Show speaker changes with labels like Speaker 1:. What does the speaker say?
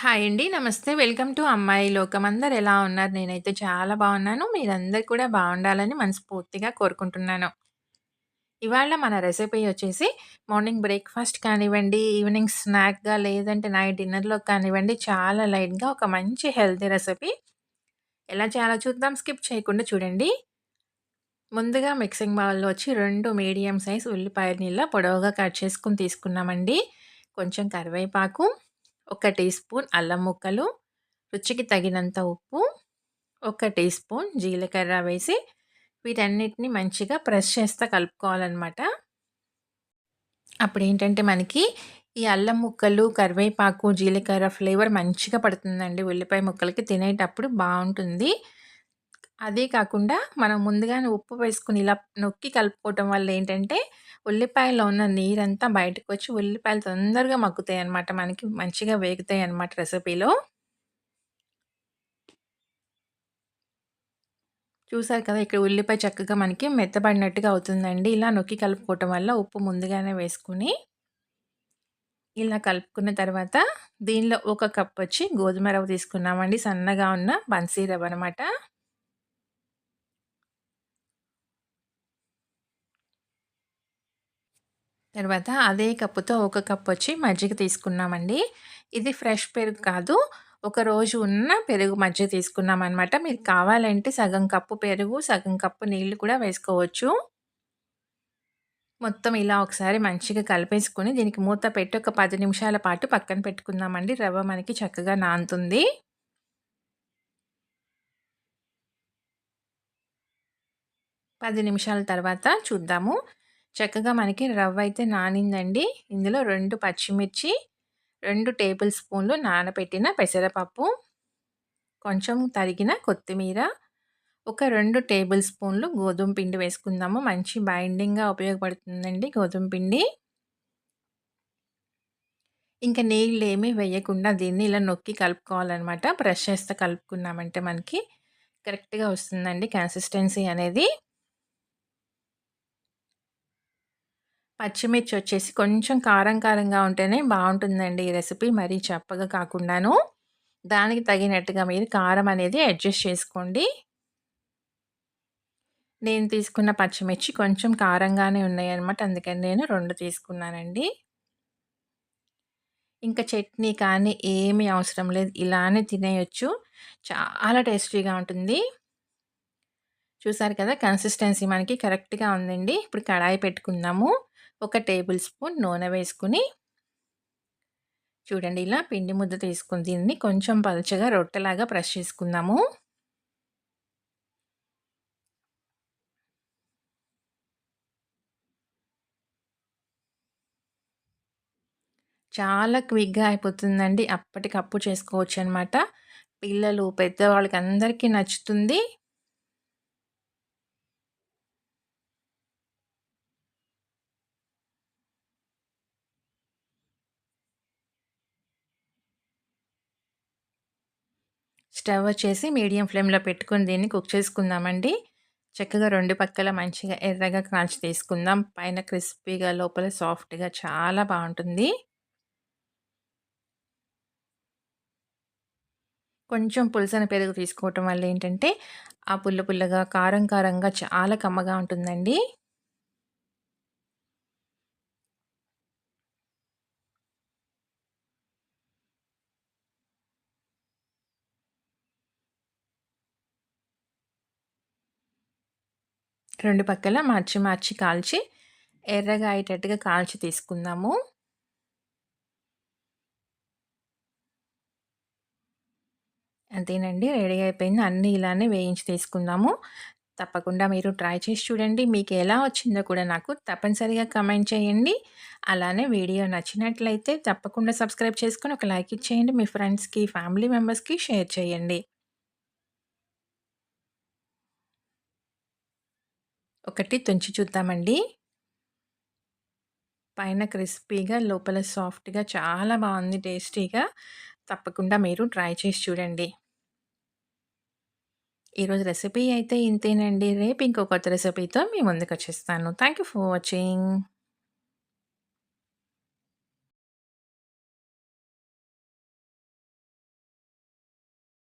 Speaker 1: Hi అండి. నమస్తే. Welcome to అమ్మాయి లోకం. అందరూ ఎలా ఉన్నారు? నేనైతే చాలా బాగున్నాను. మీరందరూ కూడా బాగుండాలని మనస్ఫూర్తిగా కోరుకుంటున్నాను. ఇవాళ మన రెసిపీ వచ్చేసి మార్నింగ్ బ్రేక్‌ఫాస్ట్ కానివ్వండి, ఈవినింగ్ స్నాక్‌గా లేదంటే నైట్ డిన్నర్‌లోకి కానివ్వండి, చాలా లైట్‌గా ఒక మంచి హెల్తీ రెసిపీ. ఎలా చేయాలో చూద్దాం. స్కిప్ చేయకుండా చూడండి. ముందుగా మిక్సింగ్ బౌల్‌లో వచ్చి 2 మీడియం సైజ్ ఉల్లిపాయలని ఇలా పొడవుగా కట్ చేసుకొని తీసుకున్నామండి. కొంచెం కరివేపాకు, ఒక టీ స్పూన్ అల్లం ముక్కలు, రుచికి తగినంత ఉప్పు, ఒక టీ స్పూన్ జీలకర్ర వేసి వీటన్నిటిని మంచిగా ప్రెస్ చేస్తా కలుపుకోవాలనమాట. అప్పుడేంటంటే మనకి ఈ అల్లం ముక్కలు, కరివేపాకు, జీలకర్ర ఫ్లేవర్ మంచిగా పడుతుందండి. ఉల్లిపాయ ముక్కలకి తినేటప్పుడు బావుంటుంది. అదే కాకుండా మనం ముందుగానే ఉప్పు వేసుకొని ఇలా నొక్కి కలుపుకోవటం వల్ల ఏంటంటే, ఉల్లిపాయలో ఉన్న నీరంతా బయటకొచ్చి ఉల్లిపాయలు తొందరగా మగ్గుతాయన్నమాట. మనకి మంచిగా వేగుతాయన్నమాట రెసిపీలో. చూసారు కదా! ఇక్కడ ఉల్లిపాయ చక్కగా మనకి మెత్తబడినట్టుగా అవుతుందండి. ఇలా నొక్కి కలుపుకోవటం వల్ల ఉప్పు ముందుగానే వేసుకొని, ఇలా కలుపుకున్న తర్వాత దీనిలో ఒక కప్పొచ్చి గోధుమ రవ్వ తీసుకున్నామండి. సన్నగా ఉన్న బన్సీ రవ్వనమాట. తర్వాత అదే కప్పుతో ఒక కప్పొచ్చి మజ్జిగ తీసుకున్నామండి. ఇది ఫ్రెష్ పెరుగు కాదు. ఒక రోజు ఉన్న పెరుగు మజ్జిగ తీసుకున్నామనమాట. మీకు కావాలంటే సగం కప్పు పెరుగు, సగం కప్పు నీళ్లు కూడా వేసుకోవచ్చు. మొత్తం ఇలా ఒకసారి మంచిగా కలిపేసుకొని దీనికి మూత పెట్టి ఒక 10 నిమిషాల పాటు పక్కన పెట్టుకుందామండి. రవ్వ మనకి చక్కగా నానుతుంది. 10 నిమిషాల తర్వాత చూద్దాము. చక్కగా మనకి రవ్వయితే నానిందండి. ఇందులో 2 పచ్చిమిర్చి, 2 టేబుల్ స్పూన్లు నానబెట్టిన పెసరపప్పు, కొంచెం తరిగిన కొత్తిమీర, ఒక 2 టేబుల్ స్పూన్లు గోధుమ పిండి వేసుకుందాము. మంచి బైండింగ్‌గా ఉపయోగపడుతుందండి గోధుమ పిండి. ఇంక నీళ్ళేమి వేయకుండా దీన్ని ఇలా నొక్కి కలుపుకోవాలనమాట. ప్రెస్ చేస్తా కలుపుకున్నామంటే మనకి కరెక్ట్‌గా వస్తుందండి కన్సిస్టెన్సీ అనేది. పచ్చిమిర్చొచ్చేసి కొంచెం కారం కారంగా ఉంటేనే బావుంటుందండి ఈ రెసిపీ. మరీ చప్పగా కాకుండాను. దానికి తగినట్టుగా మీరు కారం అనేది అడ్జస్ట్ చేసుకోండి. నేను తీసుకున్న పచ్చిమిర్చి కొంచెం కారంగానే ఉన్నాయన్నమాట. అందుకని నేను 2 తీసుకున్నానండి. ఇంకా చట్నీ కానీ ఏమీ అవసరం లేదు. ఇలానే తినేయొచ్చు. చాలా టేస్టీగా ఉంటుంది. చూసారు కదా! కన్సిస్టెన్సీ మనకి కరెక్ట్‌గా ఉందండి. ఇప్పుడు కడాయి పెట్టుకుందాము. ఒక టేబుల్ స్పూన్ నూనె వేసుకొని చూడండి ఇలా పిండి ముద్ద తీసుకొని దీన్ని కొంచెం పల్చగా రొట్టెలాగా ప్రెస్ చేసుకుందాము. చాలా క్విక్‌గా అయిపోతుందండి. అప్పటికప్పుడు చేసుకోవచ్చనమాట. పిల్లలు, పెద్దవాళ్ళకి అందరికీ నచ్చుతుంది. 'స్టవ్ వచ్చేసి మీడియం ఫ్లేమ్‌లో పెట్టుకొని దీన్ని కుక్ చేసుకుందామండి. చక్కగా 2 పక్కల మంచిగా ఎర్రగా కాల్చి తీసుకుందాం. పైన క్రిస్పీగా, లోపల సాఫ్ట్‌గా చాలా బావుంటుంది. కొంచెం పులసన పెరుగు తీసుకోవటం వల్ల ఏంటంటే, ఆ పుల్ల పుల్లగా, కారం కారంగా చాలా కమ్మగా ఉంటుందండి. 2 పక్కల మార్చి మార్చి కాల్చి, ఎర్రగా అయ్యేటట్టుగా కాల్చి తీసుకుందాము. అంతేనండి. రెడీ అయిపోయింది. అన్నీ ఇలానే వేయించి తీసుకుందాము. తప్పకుండా మీరు ట్రై చేసి చూడండి. మీకెలా వచ్చిందో కూడా నాకు తప్పనిసరిగా కామెంట్ చేయండి. అలానే వీడియో నచ్చినట్లయితే తప్పకుండా సబ్స్క్రైబ్ చేసుకొని ఒక లైక్ ఇచ్చేయండి. మీ ఫ్రెండ్స్‌కి, ఫ్యామిలీ మెంబర్స్‌కి షేర్ చేయండి. ఒకటి తుంచి చూద్దామండి. పైన క్రిస్పీగా, లోపల సాఫ్ట్‌గా చాలా బావుంది టేస్టీగా. తప్పకుండా మీరు ట్రై చేసి చూడండి. ఈరోజు రెసిపీ అయితే ఇంతేనండి. రేపు ఇంకో కొత్త రెసిపీతో మీ ముందుకొచ్చేస్తాను. Thank you for watching.